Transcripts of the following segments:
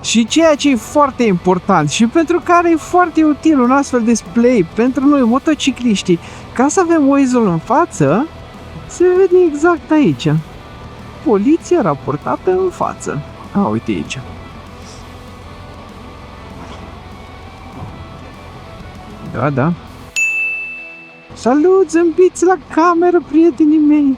Și ceea ce e foarte important și pentru care e foarte util un astfel de display pentru noi motocicliștii, ca să avem Waze-ul în față, se vede exact aici. Poliția raportată în față. Uite aici. Da. Salut, zâmbiți la cameră, prietenii mei!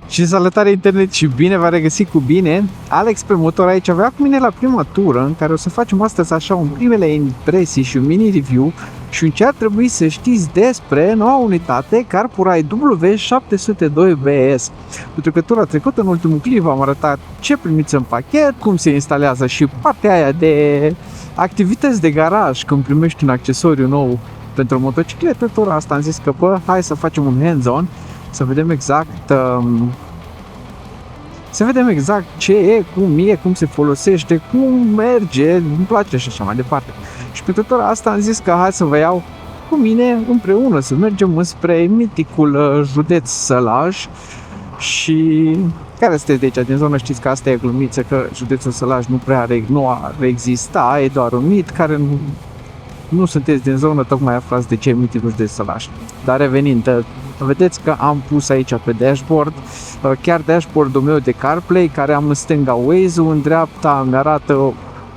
Și salutare internet și bine v-a regăsit cu bine. Alex pe motor aici avea cu mine la prima tură în care o să facem astăzi așa un primele impresii și un mini review și un ce ar trebui să știți despre noua unitate CarPurite W702BS. Pentru că tura trecută în ultimul clip v-am arătat ce primiți în pachet, cum se instalează și partea aia de activități de garaj când primești un accesoriu nou pentru motocicletă. Tura asta am zis că hai să facem un hands-on, să vedem exact ce e, cum se folosește, cum merge, îmi place și așa mai departe. Și pentru tot asta am zis că hai să vă iau cu mine împreună să mergem înspre miticul județ Sălaj. Și care sunteți de aici din zonă, știți că asta e glumiță, că județul Sălaj nu ar exista, e doar un mit, care nu sunteți din zonă, tocmai aflați de ce e miticul județ Sălaj. Dar revenind, vedeți că am pus aici pe dashboard, chiar dashboard-ul meu de CarPlay, care am în stânga Waze-ul, în dreapta mi arată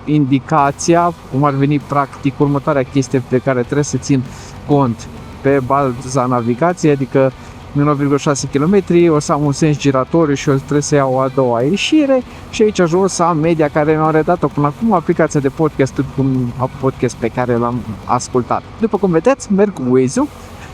indicația, cum ar veni practic următoarea chestie pe care trebuie să țin cont pe baza navigației, adică 1,6 km, o să am un sens giratoriu și o trebuie să iau a doua ieșire și aici jos am media care mi-a redat-o până acum, aplicația de podcast cu un podcast pe care l-am ascultat. După cum vedeți, merg cu Waze-ul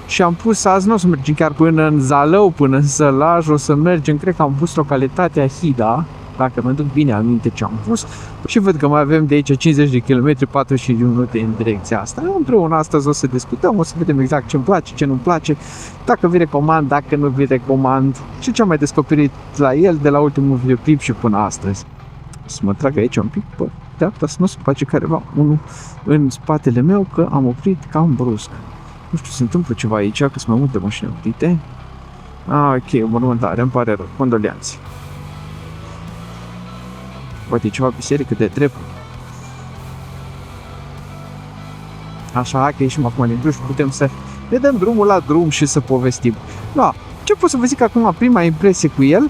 și am pus azi, nu o să mergem chiar până în Zalău, până în Sălaj, o să mergem, cred că am pus localitatea Hida, dacă mă duc bine aminte ce am pus, și văd că mai avem de aici 50 de km, 40 de minute în direcția asta. Împreună astăzi o să discutăm, o să vedem exact ce îmi place, ce nu-mi place, dacă vi recomand, dacă nu vi recomand și ce am mai descoperit la el de la ultimul videoclip și până astăzi. Să mă trag aici un pic pe dreapta, să nu se face careva unul în spatele meu, că am oprit cam brusc. Nu știu, se întâmplă ceva aici, că sunt mai multe mașini oprite. Ok, mormântare, îmi pare rău, condolianțe. Poate e ceva biserică de drept. Așa, hai că ieșim acum din drum și putem să ne dăm drumul la drum și să povestim. Da, ce pot să vă zic acum, prima impresie cu el?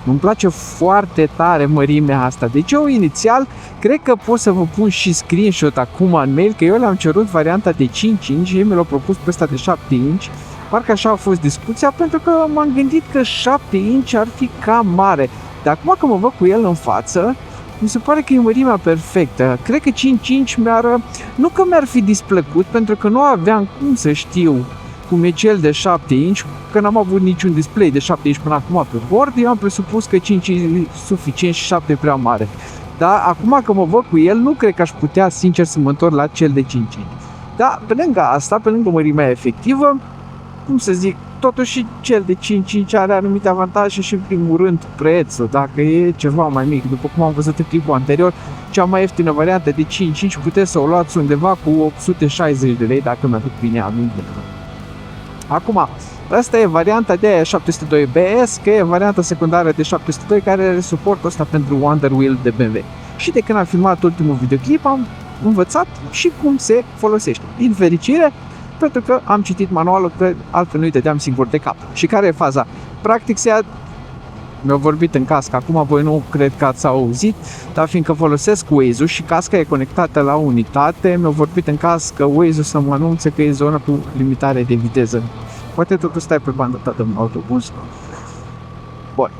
Îmi place foarte tare mărimea asta. Deci eu inițial cred că pot să vă pun și screenshot acum în mail, că eu le-am cerut varianta de 5 inch și ei mi l-au propus pe ăsta de 7 inch. Parcă așa a fost discuția, pentru că m-am gândit că 7 inch ar fi cam mare. Dar acum că mă văd cu el în față, mi se pare că e mărimea perfectă. Cred că 5 inch nu că mi-ar fi displăcut, pentru că nu aveam cum să știu cum e cel de 7 inch, că n-am avut niciun display de 7 inch până acum pe bord, eu am presupus că 5 inch e suficient și 7 e prea mare. Dar acum că mă văd cu el, nu cred că aș putea sincer să mă întorc la cel de 5 inch. Dar pe lângă asta, pe lângă mărimea efectivă, cum să zic, totuși cel de 5 inch are anumite avantaje și în primul rând prețul, dacă e ceva mai mic. După cum am văzut în clipul anterior, cea mai ieftină variantă de 5 inch puteți să o luați undeva cu 860 de lei, dacă mi-aduc bine aminte. Acum, asta e varianta de aia 702BS, că e varianta secundară de 702 care are suportul ăsta pentru Wonder Wheel de BMW. Și de când am filmat ultimul videoclip am învățat și cum se folosește. Din fericire, pentru că am citit manualul, că altfel nu-i dădeam singur de cap. Și care e faza? Practic mi-au vorbit în cască, acum voi nu cred că ați auzit, dar fiindcă folosesc Waze-ul și casca e conectată la unitate, mi-au vorbit în cască Waze-ul să mă anunțe că e zonă cu limitare de viteză. Poate totul stai pe bandă ta în autobuz. Bun.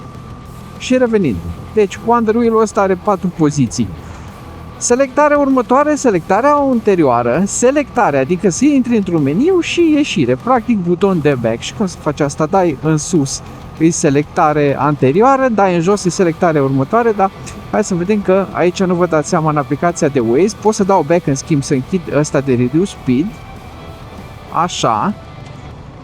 Și revenind. Deci, Wonder Wheel-ul ăsta are 4 poziții. Selectarea următoare, selectarea anterioară, selectarea, adică să intri într-un meniu și ieșire, practic buton de back. Și cum se face asta? Dai în sus, e selectare anterioară, dai în jos, e selectare următoare, dar hai să vedem că aici nu vă dați seama în aplicația de Waze, pot să dau back în schimb, să închid ăsta de reduce speed, așa,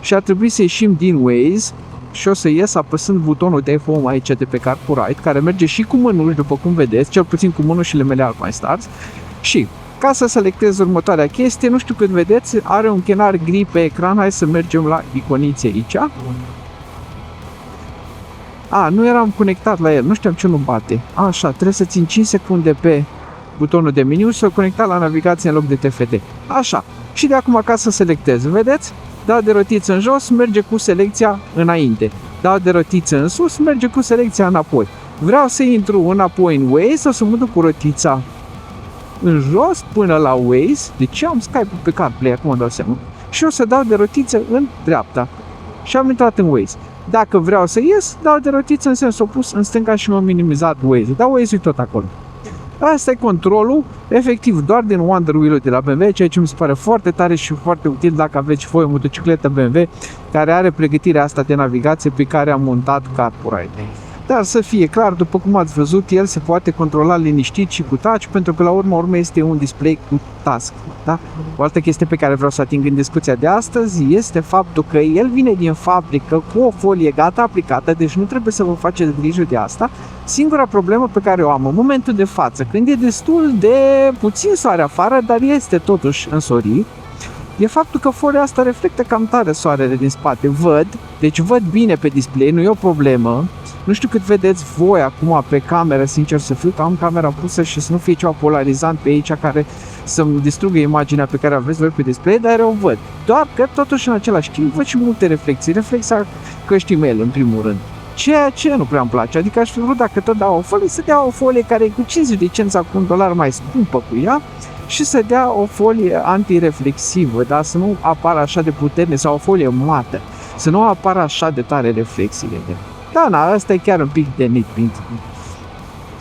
și ar trebui să ieșim din Waze și o să ies apăsând butonul de home aici de pe CarPurite, care merge și cu mânuși, după cum vedeți, cel puțin cu mânușile mele Alpine-Stars. Și ca să selectez următoarea chestie, nu știu cât vedeți, are un chenar gri pe ecran, hai să mergem la iconițe aici. Nu eram conectat la el, nu știam ce nu bate. Așa, trebuie să țin 5 secunde pe butonul de meniu și să-l conecta la navigație în loc de TFT. Așa, și de acum ca să selectez, vedeți? Dau de rotiță în jos, merge cu selecția înainte. Dau de rotiță în sus, merge cu selecția înapoi. Vreau să intru înapoi în Waze, o să mă duc cu rotița în jos până la Waze. Deci am Skype-ul pe CarPlay, acum îmi dau seama. Și o să dau de rotiță în dreapta. Și am intrat în Waze. Dacă vreau să ies, dau de rotiță în sens opus în stânga și m-am minimizat Waze. Dar Waze-ul e tot acolo. Asta e controlul, efectiv, doar din Wonder Wheel-ul de la BMW, ceea ce mi se pare foarte tare și foarte util dacă aveți voi o motocicletă BMW care are pregătirea asta de navigație pe care am montat CarPlay. Dar să fie clar, după cum ați văzut, el se poate controla liniștit și cu touch, pentru că la urmă este un display cu task. Da? O altă chestie pe care vreau să ating în discuția de astăzi este faptul că el vine din fabrică cu o folie gata aplicată, deci nu trebuie să vă faceți grijă de asta. Singura problemă pe care o am în momentul de față, când e destul de puțin soare afară, dar este totuși însorit, e faptul că folia asta reflectă cam tare soarele din spate. Deci văd bine pe display, nu e o problemă. Nu știu cât vedeți voi acum pe cameră, sincer să fiu, că am camera pusă și să nu fie ceva polarizant pe aici care să-mi distrugă imaginea pe care aveți voi pe display, dar eu o văd. Doar că totuși în același timp văd și multe reflexii. Reflexa căștii mele în primul rând. Ceea ce nu prea îmi place, adică aș fi vrut dacă tot dau o folie să dea o folie care e cu 50 de cenți cu $1 mai scumpă cu ea și să dea o folie antireflexivă, dar să nu apară așa de puternic, sau o folie mată, să nu apară așa de tare reflexiile. Da, asta e chiar un pic de nitpick.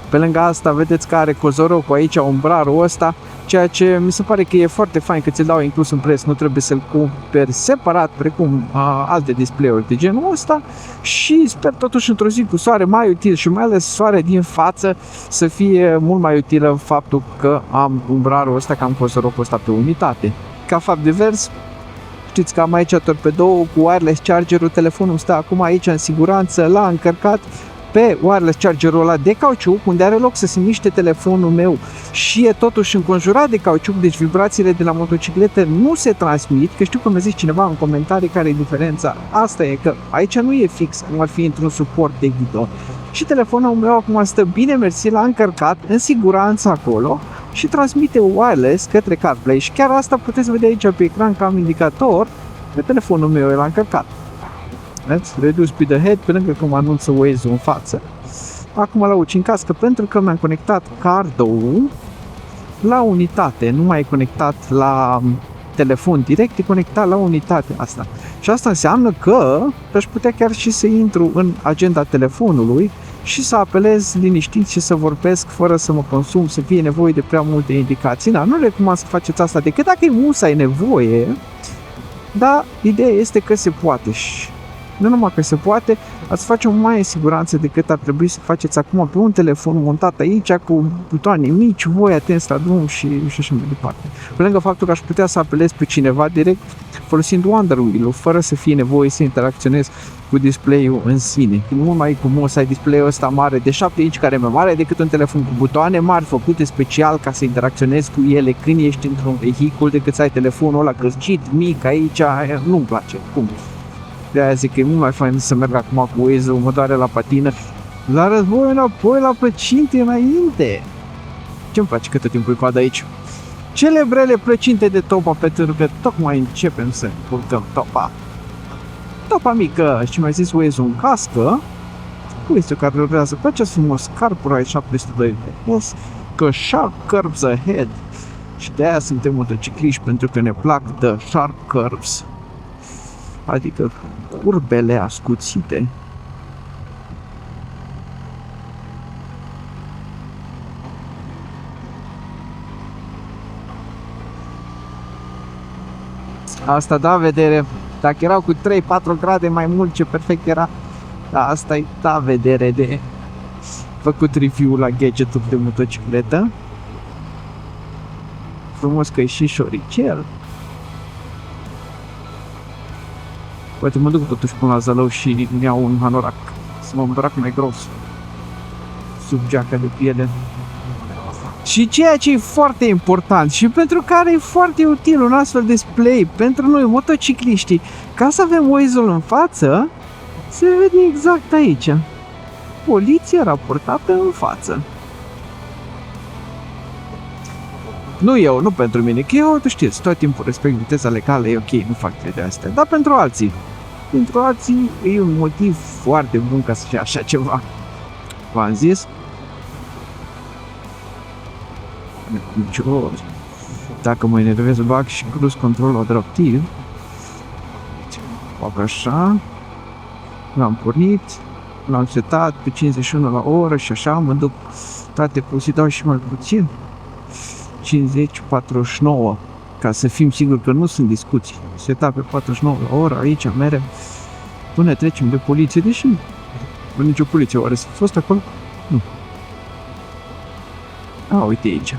Pe lângă asta, vedeți că are cozorocul aici, umbrarul ăsta, ceea ce mi se pare că e foarte fain că ți-l dau inclus în preț, nu trebuie să-l cumperi separat, precum alte display-uri de genul ăsta, și sper totuși într-o zi cu soare mai util și mai ales soare din față să fie mult mai utilă faptul că am umbrarul ăsta, că am cozorocul ăsta pe unitate. Ca fapt divers, știți că am aici torpedou cu wireless charger-ul, telefonul stă acum aici în siguranță, l-a încărcat pe wireless chargerul ăla de cauciuc, unde are loc să se miște telefonul meu și e totuși înconjurat de cauciuc, deci vibrațiile de la motocicletă nu se transmit, că știu că mi-a zis cineva în comentarii care e diferența. Asta e că aici nu e fix cum ar fi într-un suport de ghidon. Și telefonul meu acum stă bine mersi, l-a încărcat în siguranță acolo și transmite wireless către CarPlay și chiar asta puteți vedea aici pe ecran ca indicator că telefonul meu l-a încărcat. Vedeți? Reduce speed ahead pe lângă cum anunță Waze-ul în față. Acum la uci în cască pentru că mi-am conectat cardul la unitate, nu mai e conectat la telefon direct, e conectat la unitate asta. Și asta înseamnă că aș putea chiar și să intru în agenda telefonului și să apelez liniștit și să vorbesc fără să mă consum, să fie nevoie de prea multe indicații. Da, nu recomand să faceți asta decât dacă e musai nevoie, dar ideea este că se poate și nu numai că se poate, ați face o mai în siguranță decât ar trebui să faceți acum pe un telefon montat aici cu butoane mici, voi atenți la drum și așa mai departe. Pe lângă faptul că aș putea să apelez pe cineva direct folosind Wonder Wheel-ul, fără să fie nevoie să interacționez cu display-ul în sine. E mult mai frumos, ai display-ul ăsta mare de 7 inch care e mai mare decât un telefon cu butoane mari făcute special ca să interacționezi cu ele când ești într-un vehicul, decât să ai telefonul ăla cărcit, mic, aici, nu-mi place. Cum? De-aia zic că e mult mai fain să merg acum cu Waze-ul, mă doare la patină, la război înapoi, la plăcinte înainte. Ce-mi place că tot timpul e coadă aici? Celebrele plăcinte de topa, pentru că tocmai începem să purtăm topa. Topa mică, și mai zis Waze-ul în cască, cu este care rulează pe acest frumos CarPlay 702 că sharp curves ahead. Și de-aia suntem motocicliști, pentru că ne plac the sharp curves. Adică curbele ascuțite. Asta da vedere. Dacă erau cu 3-4 grade mai mult, ce perfect era. Da, asta e da vedere de făcut review la gadget-ul de motocicletă. Frumos că e și șoricel. Poate mă duc totuși până la Zălău și îmi iau un hanorac, să mă îmbrac mai gros sub geaca de piele. Și ceea ce e foarte important și pentru care e foarte util un astfel de display pentru noi motocicliștii, ca să avem Waze-ul în față, se vede exact aici. poliție raportată în față. Nu eu, nu pentru mine, că eu, tu știți, tot timpul respect viteza legală, e ok, nu fac de astea, dar pentru alții. Pentru alții e un motiv foarte bun ca să fie așa ceva. V-am zis? Dacă mă enervez, bag și cruise control adaptiv. Fac așa. L-am pornit. L-am setat pe 51 la oră și așa mă duc toate plus, dau și mai puțin. 50-49, ca să fim siguri că nu sunt discuții. Setat pe 49 la oră, aici merem până trecem de poliție, deși nu nicio poliție, oare s-a fost acolo? Nu. A, uite aici.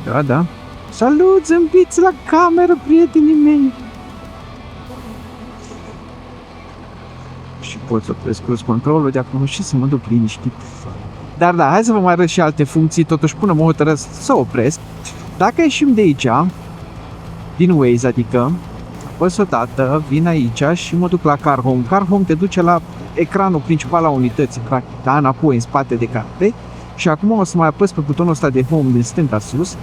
Da, da. Salut, zâmbiți la cameră, prietenii mei! Și pot să opresc cruise controlul de acum și să mă duc liniștit. Dar da, hai să vă mai arăt și alte funcții, totuși până mă hotărăsc să opresc. Dacă ieșim de aici, din Waze, adică, apăs o dată, vin aici și mă duc la Car Home. Car Home te duce la ecranul principal al unității, practic, da, înapoi, în spate de carte. Și acum o să mai apăs pe butonul ăsta de Home din stânga sus.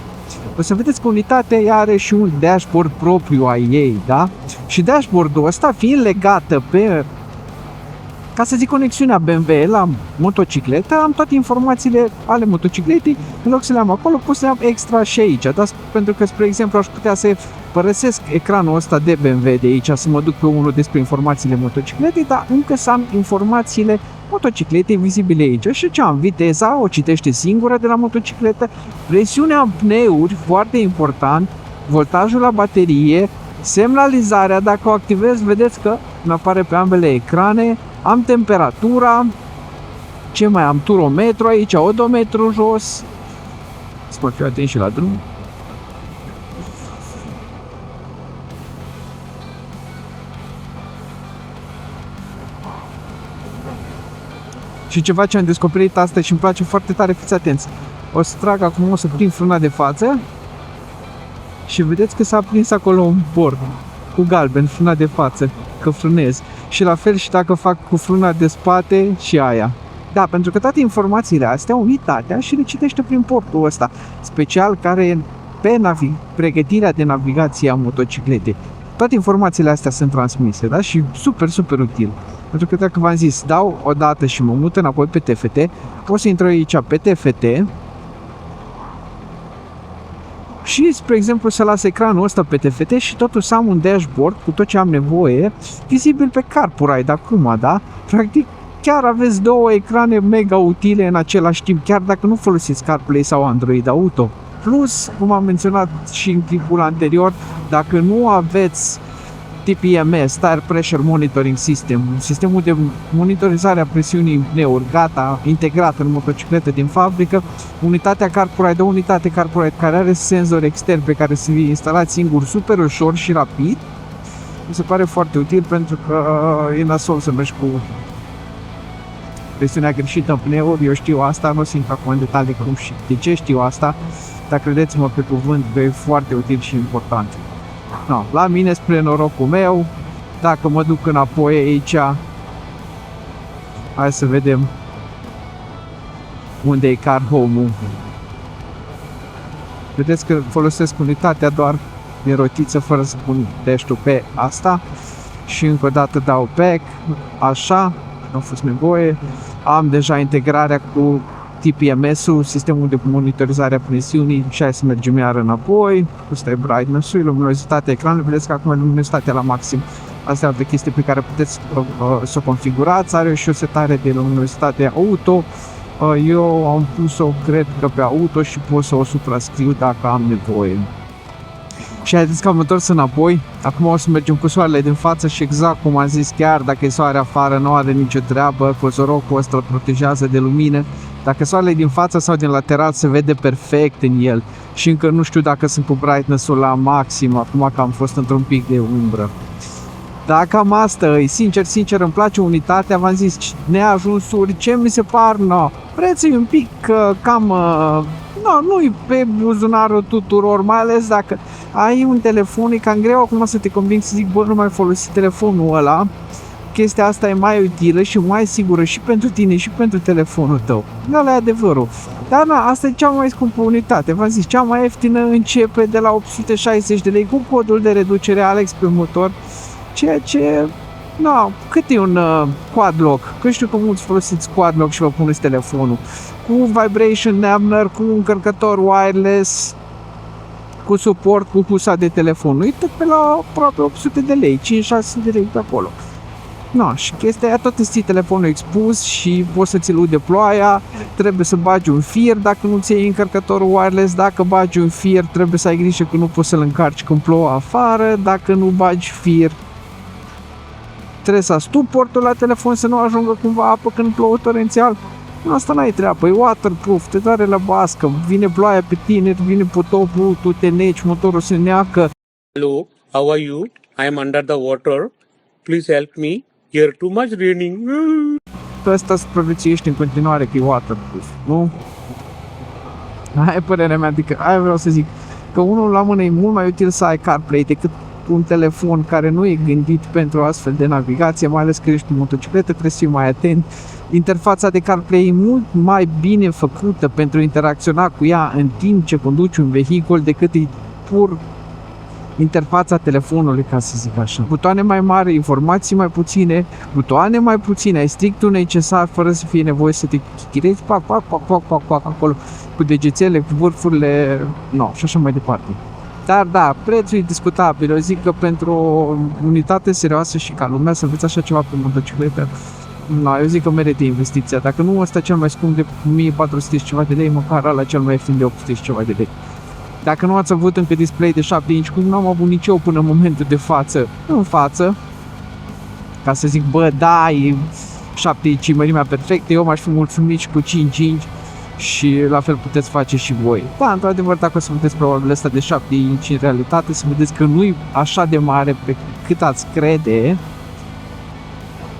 O să vedeți că unitatea are și un dashboard propriu a ei, da? Și dashboard-ul ăsta fiind legată pe, ca să zic, conexiunea BMW la motocicletă, am toate informațiile ale motocicletei, în loc să le am acolo, pot să le am extra și aici, da? Pentru că, spre exemplu, aș putea să părăsesc ecranul ăsta de BMW de aici, să mă duc pe unul despre informațiile motocicletei, dar încă să am informațiile motocicletei vizibile aici. Și ce am? Viteza o citește singură de la motocicletă, presiunea în pneuri, foarte important, voltajul la baterie, semnalizarea, dacă o activez, vedeți că îmi apare pe ambele ecrane, am temperatura, ce mai am, turometru aici, odometru jos, să mă fiu atent și la drum. Și ceva ce am descoperit astăzi și îmi place foarte tare, fiți atenți. O să trag acum, o să prind frâna de față și vedeți că s-a prins acolo un bord cu galben, frâna de față, că frânez. Și la fel și dacă fac cu frâna de spate și aia. Da, pentru că toate informațiile astea, unitatea și le citește prin portul ăsta special care e pe pregătirea de navigație a motocicletei. Toate informațiile astea sunt transmise, da? Și super, super util. Pentru că dacă v-am zis, dau o dată și mă mut înapoi pe TFT, pot să intru aici pe TFT și, spre exemplu, să las ecranul ăsta pe TFT și totuși să am un dashboard cu tot ce am nevoie, vizibil pe CarPlay, acum, da? Practic, chiar aveți două ecrane mega utile în același timp, chiar dacă nu folosiți CarPlay sau Android Auto. Plus, cum am menționat și în clipul anterior, dacă nu aveți TPMS, Tire Pressure Monitoring System, sistemul de monitorizare a presiunii în pneuri, gata, integrat în motocicletă din fabrică, unitatea CarPlay, de unitate CarPlay care are senzori externi pe care să vi instalați singur super ușor și rapid, mi se pare foarte util pentru că e nasol să mergi cu presiunea greșită în pneuri. Eu știu asta, nu simt acum în detalii cum și de ce știu asta, dar credeți-mă pe cuvânt că e foarte util și important. No, la mine, spre norocul meu, dacă mă duc înapoi aici, hai să vedem unde e Car Home-ul. Vedeți că folosesc unitatea doar din rotiță fără să pun dash-ul pe asta și încă o dată dau back, așa, nu a fost nevoie. Am deja integrarea cu TPMS-ul, sistemul de monitorizare a presiunii și hai să mergem iar înapoi. Ăsta e brightness-ul, luminozitatea ecranului, vedeți că acum e luminozitatea la maxim. Asta e altă chestie pe care puteți să o configurați, are și o setare de luminozitate auto. Eu am pus-o, cred că pe auto și pot să o suprascriu dacă am nevoie. Și haideți că am întors înapoi, acum o să mergem cu soarele din față și exact cum am zis, chiar dacă e soare afară nu are nicio treabă, cozorocul ăsta îl protejează de lumină. Dacă soarele din față sau din lateral se vede perfect în el și încă nu știu dacă sunt cu brightness-ul la maxim, acum că am fost într-un pic de umbră. Dar cam asta e, sincer îmi place unitatea, v-am zis, neajunsuri, ce mi se par, no, prețul e un pic cam, nu e pe buzunarul tuturor, mai ales dacă ai un telefon, e cam greu acum să te conving să zic, bă, nu mai folosi telefonul ăla, chestia asta e mai utilă și mai sigură și pentru tine și pentru telefonul tău. Ăla e adevărul. Dar na, asta e cea mai scumpă unitate. V-am zis, cea mai ieftină începe de la 860 de lei cu codul de reducere Alex pe motor, ceea ce, na, cât e un quad lock? Că știu că mulți folosiți quad lock și vă puneți telefonul. Cu vibration dampener, cu un încărcător wireless, cu suport, cu husa de telefon. Uite pe la aproape 800 de lei, 5-600 de lei pe acolo. No, și chestia aia, tot îți ții telefonul expus și poți să ți-l de ploaia, trebuie să bagi un fir dacă nu ți iei încărcătorul wireless, dacă bagi un fir trebuie să ai grijă că nu poți să-l încarci când plouă afară, dacă nu bagi fir trebuie să astupi portul la telefon să nu ajungă cumva apă când plouă torențial. Asta n-ai treabă, e waterproof, te doare la bască, vine ploaia pe tine, vine potopul, tu te neci, motorul se neacă. Hello, how are you? I am under the water. Please help me. Here too much raining. Pe ăsta supraviețuiești în continuare că e waterproof, nu? Aia e părerea mea, adică aia vreau să zic, că unul la mână e mult mai util să ai CarPlay decât un telefon care nu e gândit pentru astfel de navigație, mai ales că ești în motocicletă, trebuie să fii mai atent. Interfața de CarPlay e mult mai bine făcută pentru a interacționa cu ea în timp ce conduci un vehicul decât e pur interfața telefonului, ca să zic așa. Butoane mai mari, informații mai puține, butoane mai puține, ai strictul necesar fără să fie nevoie să te chirezi, pac, acolo cu degețele, cu vârfurile, no, și așa mai departe. Dar da, prețul e discutabil. Eu zic că pentru o unitate serioasă și ca lumea să înveți așa ceva pe motocicletă, no, eu zic că merită investiția. Dacă nu ăsta cel mai scump de 1400 și ceva de lei, măcar ăla cel mai ieftin de 800 și ceva de lei. Dacă nu ați avut încă display de 7 inch, cum nu am avut nici eu până în momentul de față, în față, ca să zic, bă, da, e 7 inch mărimea perfectă, eu m-aș fi mulțumit și cu 5 inch și la fel puteți face și voi. Da, într-adevăr, dacă o să vedeți probabil ăsta de 7 inch în realitate, să vedeți că nu e așa de mare pe cât ați crede,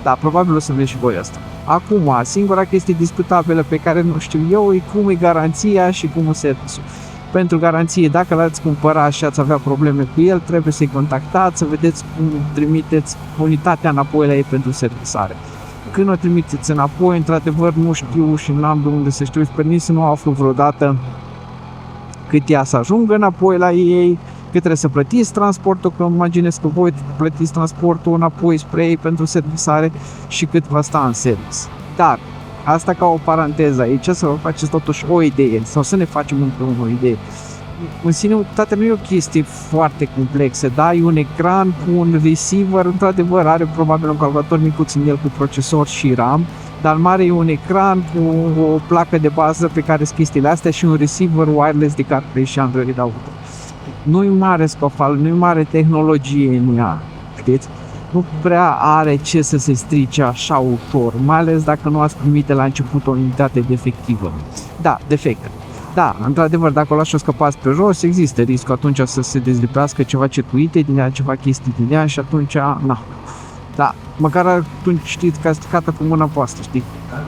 da, probabil o să vedeți și voi asta. Acum, singura chestie discutabilă pe care nu știu eu e cum e garanția și cum e serviciul. Pentru garanție, dacă l-ați cumpărat și ați avea probleme cu el, trebuie să-i contactați, să vedeți cum trimiteți unitatea înapoi la ei pentru servisare. Când o trimiteți înapoi, într-adevăr, nu știu și nu am de unde să știu, sper nici să nu aflu vreodată cât ea să ajungă înapoi la ei, cât trebuie să plătiți transportul, că îmi imaginez că voi plătiți transportul înapoi spre ei pentru servisare și cât va sta în servis. Dar asta ca o paranteză aici, să vă faceți totuși o idee sau să ne facem împreună o idee. În sine, unitate nu e o chestie foarte complexă, da? E un ecran cu un receiver, într-adevăr are probabil un calculator micuț în el cu procesor și RAM, dar mare e un ecran cu o placă de bază pe care sunt chestiile astea și un receiver wireless de CarPlay și Android Auto. Nu-i mare scofal, nu-i mare tehnologie în ea, știți? Nu prea are ce să se strice așa ușor, mai ales dacă nu ați primit de la început o unitate defectivă. Da, defectă. Da, într-adevăr, dacă o lași o scăpați pe jos, există riscul atunci să se dezlipească ceva circuite din ea, ceva chestii din ea și atunci, na. Da, măcar atunci știți că a stricată cu mâna voastră, știi?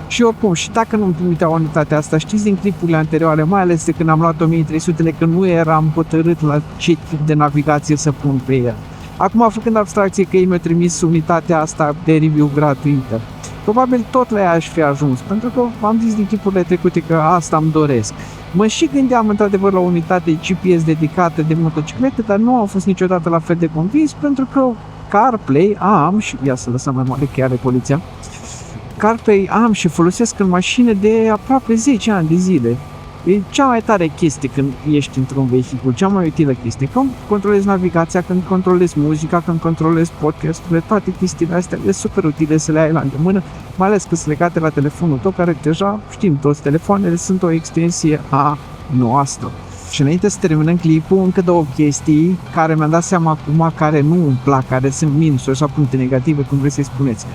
Și oricum, și dacă nu-mi trimitea unitatea asta, știți din clipurile anterioare, mai ales de când am luat 1300-le, că nu eram hotărât la ce tip de navigație să pun pe el. Acum, făcând abstracție că ei mi-au trimis unitatea asta de review gratuită, probabil tot la ea aș fi ajuns, pentru că am zis din clipurile trecute că asta îmi doresc. Mă și gândeam într-adevăr la o unitate GPS dedicată de motociclete, dar nu am fost niciodată la fel de convins, pentru că CarPlay am, și ia să lăsăm mai mare că are poliția, CarPlay am și folosesc în mașină de aproape 10 ani de zile. E cea mai tare chestie când ești într-un vehicul, cea mai utilă chestie. Când controlezi navigația, când controlezi muzica, când controlezi podcasturile, toate chestiile astea e super utile să le ai la îndemână, mai ales că sunt legate la telefonul tău, care deja știm, toți telefoanele sunt o extensie a noastră. Și înainte să terminăm clipul, încă două chestii care mi-am dat seama acum care nu îmi plac, care sunt minusuri sau puncte negative, cum vreți să-i spuneți.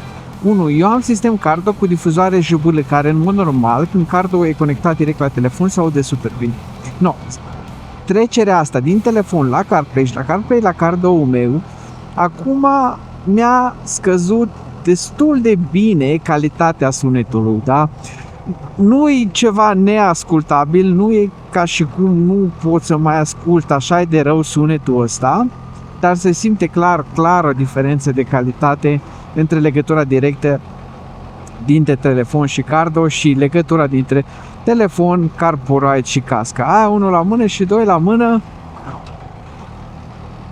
1. Eu am sistem Cardo cu difuzoare JBL care în mod normal, când Cardo e conectat direct la telefon, se aude super bine. No. Trecerea asta din telefon la CarPlay și la CarPlay la Cardo-ul meu, acum mi-a scăzut destul de bine calitatea sunetului, da? nu e ceva neascultabil, nu e ca și cum nu pot să mai ascult așa de rău sunetul ăsta, dar se simte clar o diferență de calitate între legătura directă dintre telefon și cardo și legătura dintre telefon, CarPlay și cască. Aia unul la mână și doi la mână.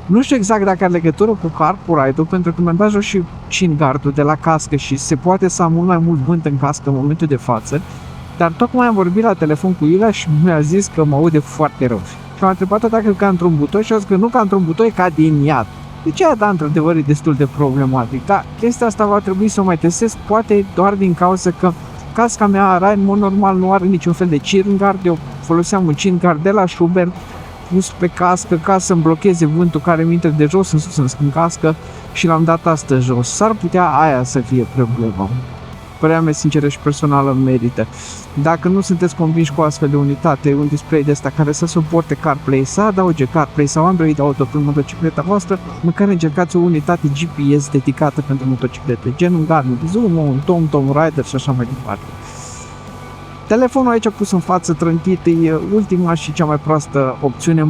Nu știu exact dacă are legătură cu CarPlay-ul, pentru că mi-am dat jos și chin guard-ul de la cască și se poate să am mult mai mult vânt în cască în momentul de față, dar tocmai am vorbit la telefon cu Iulia și mi-a zis că mă aude foarte rău. Și am întrebat-o dacă e ca într-un butoi și a zis că nu ca într-un butoi, ca din iad. Deci aia, da, într-adevăr, e destul de problematic. Dar chestia asta va trebui să o mai testez, poate doar din cauza că casca mea, în mod normal, nu are niciun fel de chin guard. Eu foloseam un chin guard de la Schubert pus pe cască ca să-mi blocheze vântul care mi intră de jos în sus în cască și l-am dat astăzi jos. S-ar putea aia să fie problema. Părerea mea sinceră și personală merită. Dacă nu sunteți convinși cu astfel de unitate, un display de asta care să suporte CarPlay, să adauge CarPlay sau Android Auto pe motocicleta voastră, măcar încercați o unitate GPS dedicată pentru motociclete, gen un Garmin Zumo, un TomTom Rider și așa mai departe. Telefonul aici pus în față trântit e ultima și cea mai proastă opțiune,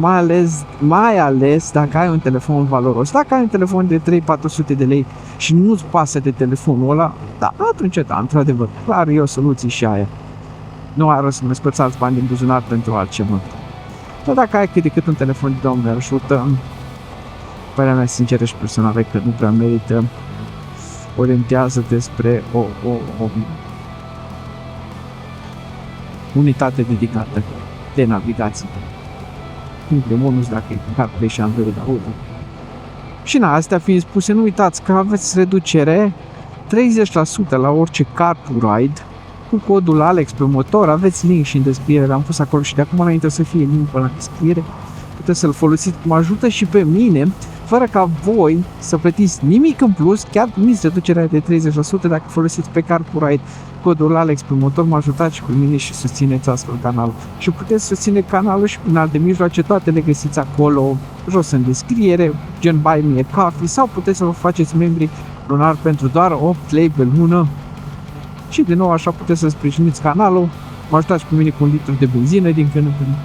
mai ales dacă ai un telefon valoros. Dacă ai un telefon de 300-400 de lei și nu-ți pasă de telefonul ăla, da, atunci, da, într-adevăr, clar e o soluție și aia. Nu are rost să mai spățați bani din buzunar pentru altceva. Dar dacă ai cât de cât un telefon de Doamne ajută, părerea mea sinceră și personală e că nu prea merită, orientează-te spre o unitate dedicată de navigație. De bonus dacă e CarPlay și Android Auto. Și astea fiind spuse, nu uitați că aveți reducere 30% la orice CarPlay cu codul Alex pe motor. Aveți link și în descriere, l-am pus acolo și de acum înainte să fie link pe la descriere. Puteți să-l folosiți, mă ajută și pe mine, fără ca voi să plătiți nimic în plus, chiar primiți reducerea de 30% dacă folosiți pe CarPlay codul Alex pe motor, mă ajutați și pe mine și susțineți astfel canalul. Și puteți susține canalul și prin alte mijloace, toate le găsiți acolo, jos în descriere, gen Buy Me a Coffee, sau puteți să vă faceți membri lunar pentru doar 8 lei pe lună. Și din nou așa puteți să sprijiniți canalul, mă ajutați pe mine cu un litru de benzină din când în când.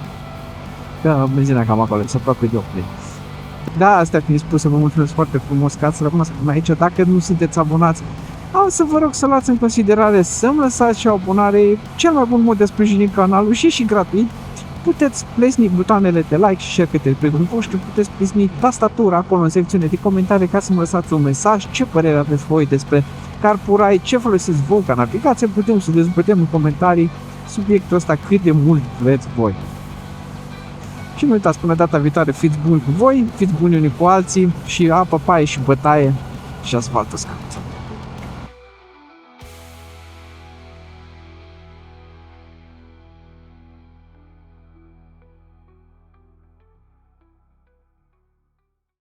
Că benzina cam acolo, să aproape de 8 lei. Da, astea fiind spuse, vă mulțumesc foarte frumos că ați rămas până aici. Dacă nu sunteți abonați, am să vă rog să luați în considerare să-mi lăsați și o abonare, cel mai bun mod de a sprijini canalul și gratuit. Puteți plesni butoanele de like și share către prietenii voștri, puteți plesni tastatura acolo în secțiune de comentarii ca să-mi lăsați un mesaj, ce părere aveți voi despre CarPlay, ce folosiți voi ca navigație, putem să dezbatem în comentarii subiectul ăsta cât de mult vreți voi. Și nu uitați, până data viitoare, fiți buni cu voi, fiți buni unii cu alții și apă, paie și bătaie și asfalt uscat.